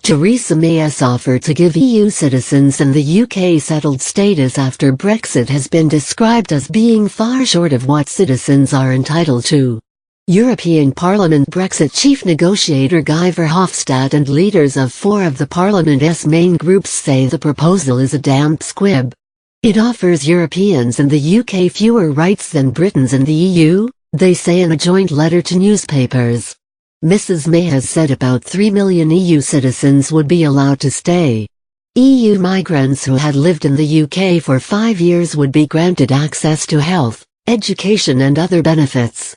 Theresa May's offer to give EU citizens and the UK settled status after Brexit has been described as being far short of what citizens are entitled to. European Parliament Brexit chief negotiator Guy Verhofstadt and leaders of four of the Parliament's main groups say the proposal is a damp squib. It offers Europeans and the UK fewer rights than Britons in the EU, they say in a joint letter to newspapers. Mrs May has said about 3 million EU citizens would be allowed to stay. EU migrants who had lived in the UK for 5 years would be granted access to health, education and other benefits.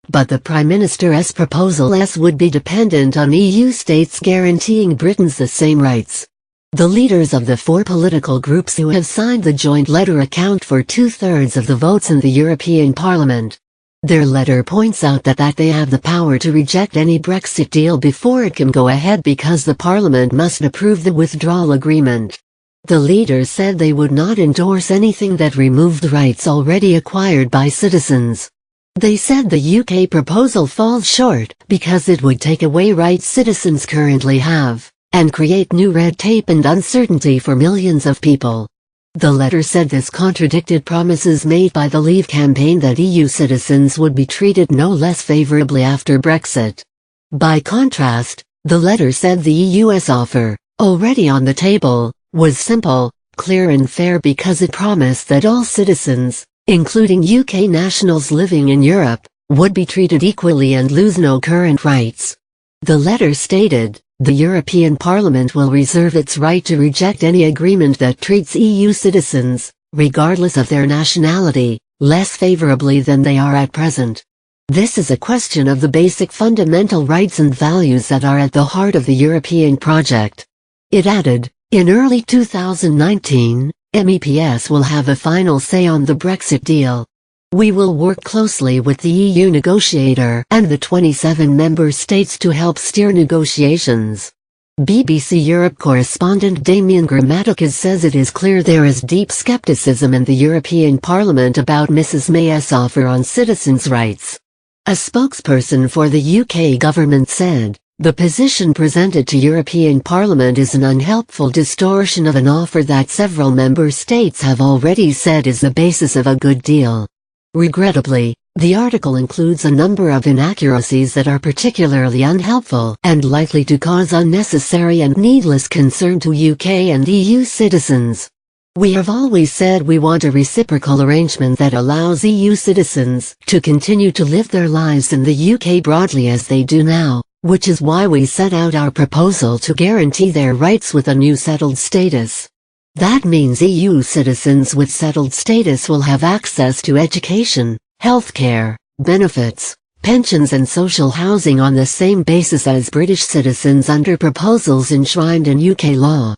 But the Prime Minister's proposal would be dependent on EU states guaranteeing Britons the same rights. The leaders of the four political groups who have signed the joint letter account for 2/3 of the votes in the European Parliament. Their letter points out that they have the power to reject any Brexit deal before it can go ahead because the Parliament must approve the withdrawal agreement. The leaders said they would not endorse anything that removed rights already acquired by citizens. They said the UK proposal falls short because it would take away rights citizens currently have, and create new red tape and uncertainty for millions of people. The letter said this contradicted promises made by the Leave campaign that EU citizens would be treated no less favorably after Brexit. By contrast, the letter said the EU's offer, already on the table, was simple, clear and fair because it promised that all citizens, including UK nationals living in Europe, would be treated equally and lose no current rights. The letter stated, the European Parliament will reserve its right to reject any agreement that treats EU citizens, regardless of their nationality, less favorably than they are at present. This is a question of the basic fundamental rights and values that are at the heart of the European project. It added, in early 2019, MEPs will have a final say on the Brexit deal. We will work closely with the EU negotiator and the 27 member states to help steer negotiations. BBC Europe correspondent Damien Grammaticas says it is clear there is deep skepticism in the European Parliament about Mrs May's offer on citizens' rights. A spokesperson for the UK government said, the position presented to European Parliament is an unhelpful distortion of an offer that several member states have already said is the basis of a good deal. Regrettably, the article includes a number of inaccuracies that are particularly unhelpful and likely to cause unnecessary and needless concern to UK and EU citizens. We have always said we want a reciprocal arrangement that allows EU citizens to continue to live their lives in the UK broadly as they do now, which is why we set out our proposal to guarantee their rights with a new settled status. That means EU citizens with settled status will have access to education, healthcare, benefits, pensions and social housing on the same basis as British citizens under proposals enshrined in UK law.